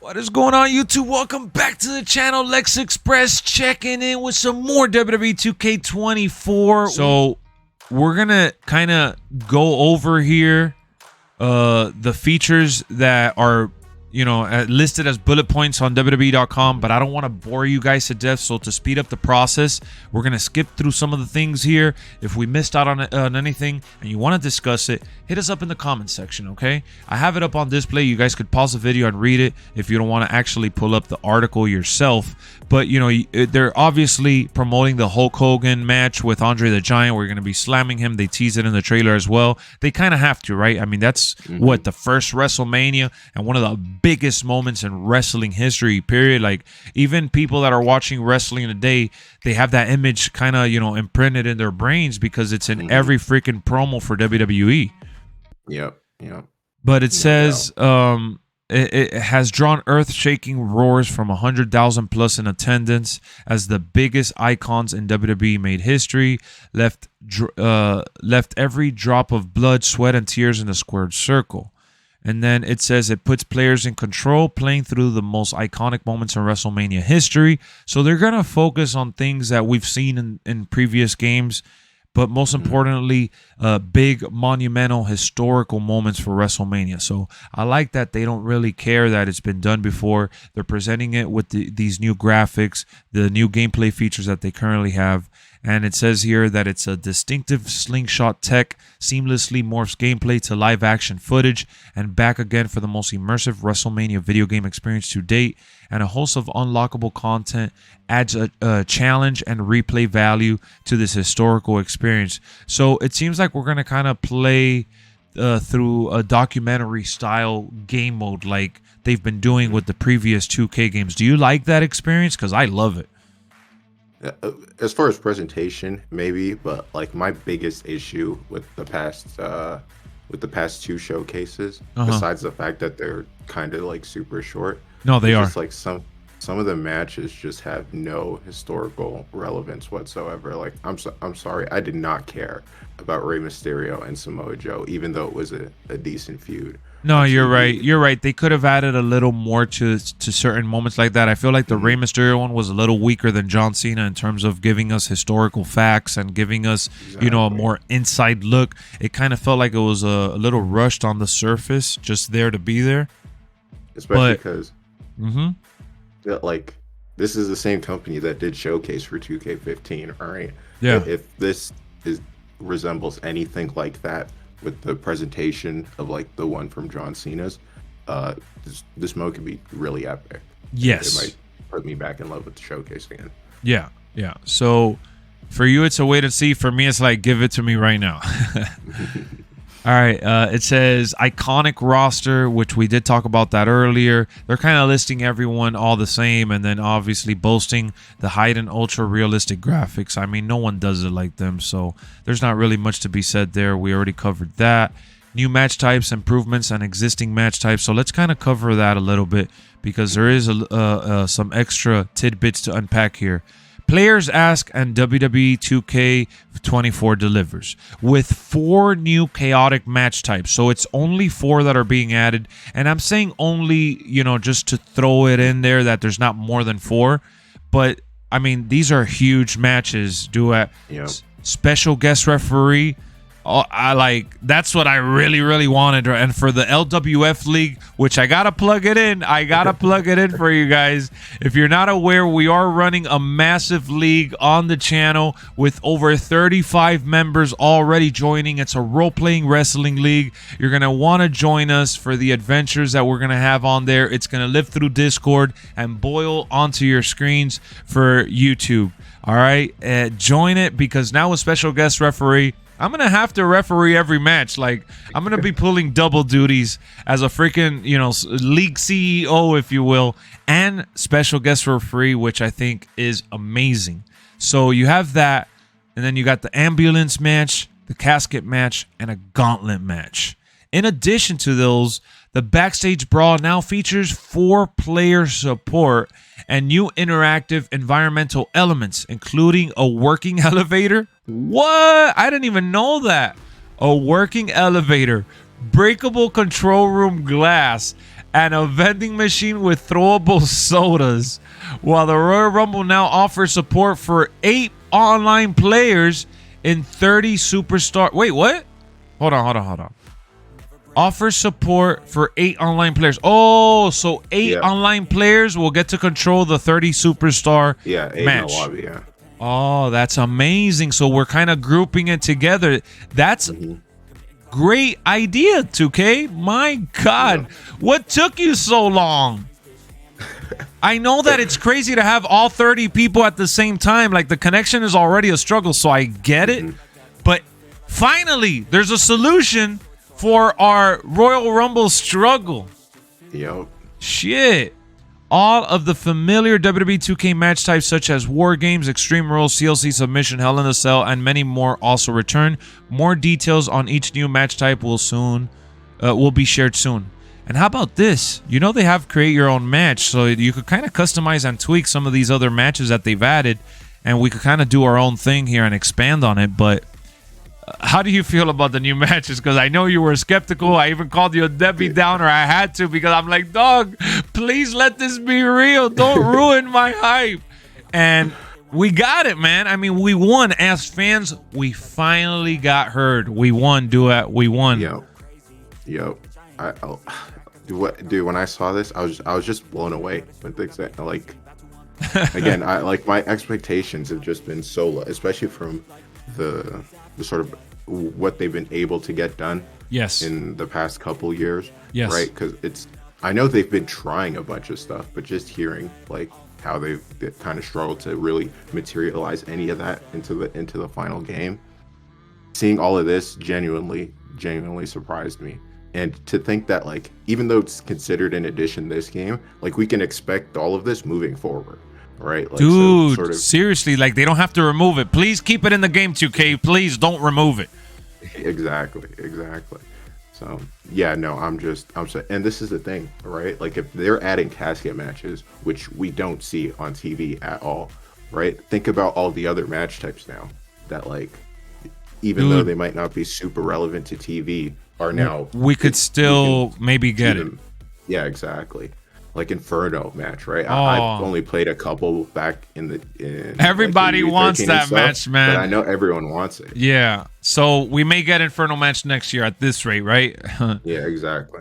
What is going on, YouTube? Welcome back to the channel. LexxExpress checking in with some more WWE 2K24. So we're gonna kind of go over here the features that are listed as bullet points on WWE.com, but I don't want to bore you guys to death. So to speed up the process, we're gonna skip through some of the things here. If we missed out on anything and you want to discuss it, hit us up in the comment section. Okay, I have it up on display. You guys could pause the video and read it if you don't want to actually pull up the article yourself. But they're obviously promoting the Hulk Hogan match with Andre the Giant. We're gonna be slamming him. They tease it in the trailer as well. They kind of have to, right? I mean, that's what, the first WrestleMania and one of the biggest moments in wrestling history, period. Like, even people that are watching wrestling today, they have that image kind of imprinted in their brains because it's in every freaking promo for WWE. Yep. But it says it has drawn earth-shaking roars from 100,000 plus in attendance as the biggest icons in WWE made history. Left every drop of blood, sweat, and tears in a squared circle. And then it says it puts players in control, playing through the most iconic moments in WrestleMania history. So they're going to focus on things that we've seen in previous games, but most importantly, big, monumental, historical moments for WrestleMania. So I like that they don't really care that it's been done before. They're presenting it with these new graphics, the new gameplay features that they currently have. And it says here that it's a distinctive slingshot tech, seamlessly morphs gameplay to live action footage, and back again for the most immersive WrestleMania video game experience to date. And a host of unlockable content adds a challenge and replay value to this historical experience. So it seems like we're going to kind of play through a documentary style game mode like they've been doing with the previous 2K games. Do you like that experience? Because I love it. As far as presentation, maybe, but like my biggest issue with the past two showcases, besides the fact that they're kind of like super short. No, they are. Just like some of the matches just have no historical relevance whatsoever. Like I'm sorry, I did not care about Rey Mysterio and Samoa Joe, even though it was a decent feud. No, you're right. You're right. They could have added a little more to certain moments like that. I feel like the Rey Mysterio one was a little weaker than John Cena in terms of giving us historical facts and giving us, a more inside look. It kind of felt like it was a little rushed on the surface, just there to be there. Especially because, like, this is the same company that did Showcase for 2K15, all right? Yeah. If this resembles anything like that, with the presentation of like the one from John Cena's, this mode could be really epic. Yes, it might put me back in love with the showcase again. Yeah. So for you, it's a wait and see. For me, it's like, give it to me right now. All right. It says iconic roster, which we did talk about that earlier. They're kind of listing everyone all the same, and then obviously boasting the height and ultra realistic graphics. I mean, no one does it like them, so there's not really much to be said there. We already covered that. New match types, improvements on existing match types. So let's kind of cover that a little bit because there is some extra tidbits to unpack here. Players ask and WWE 2K24 delivers with 4 new chaotic match types. So it's only 4 that are being added. And I'm saying only, just to throw it in there that there's not more than 4. But, I mean, these are huge matches. Special guest referee. That's what I really wanted. And for the LWF League, which I gotta plug it in for you guys. If you're not aware, we are running a massive league on the channel with over 35 members already joining. It's a role-playing wrestling league. You're gonna want to join us for the adventures that we're gonna have on there. It's gonna live through Discord and boil onto your screens for YouTube. All right, join it, because now with special guest referee, I'm going to have to referee every match. Like, I'm going to be pulling double duties as a freaking, league CEO, if you will, and special guest referee, which I think is amazing. So you have that, and then you got the ambulance match, the casket match, and a gauntlet match. In addition to those, the Backstage Brawl now features 4-player support and new interactive environmental elements, including a working elevator. What? I didn't even know that. A working elevator, breakable control room glass, and a vending machine with throwable sodas. While the Royal Rumble now offers support for 8 online players in 30 superstar. Wait, what? Hold on. Offer support for 8 online players. Oh, so 8 online players will get to control the 30 superstar 8 match. In the lobby, Oh, that's amazing. So we're kind of grouping it together. That's great idea, 2K. My God, what took you so long? I know that it's crazy to have all 30 people at the same time. Like, the connection is already a struggle, so I get it. But finally, there's a solution for our Royal Rumble struggle. Yep. Shit. All of the familiar WWE 2K match types such as War Games, Extreme Rules, CLC Submission, Hell in a Cell, and many more also return. More details on each new match type will be shared soon. And how about this? You know they have create your own match, so you could kind of customize and tweak some of these other matches that they've added, and we could kind of do our own thing here and expand on it. But how do you feel about the new matches? Because I know you were skeptical. I even called you a Debbie Downer. I had to, because I'm like, dog, please let this be real. Don't ruin my hype. And we got it, man. I mean, we won. As fans, we finally got heard. We won, Duet. We won. Yo. Dude, when I saw this, I was just blown away with the like. Again, my expectations have just been so low, especially from the sort of what they've been able to get done in the past couple years, right? Because I know they've been trying a bunch of stuff, but just hearing like how they've kind of struggled to really materialize any of that into the final game, seeing all of this genuinely surprised me. And to think that, like, even though it's considered an addition this game, like, we can expect all of this moving forward, right? Like, dude, so sort of, seriously, like, they don't have to remove it. Please keep it in the game, 2K. Please don't remove it. Exactly. So yeah, no, I'm so, and this is the thing, right? Like, if they're adding casket matches, which we don't see on TV at all, right? Think about all the other match types now that, like, even though they might not be super relevant to TV, are now we could still maybe get it. Yeah, exactly. Like Inferno match, right? I've only played a couple back in everybody like wants that stuff, match, man. But I know everyone wants it. Yeah. So we may get Inferno match next year at this rate, right? Yeah, exactly.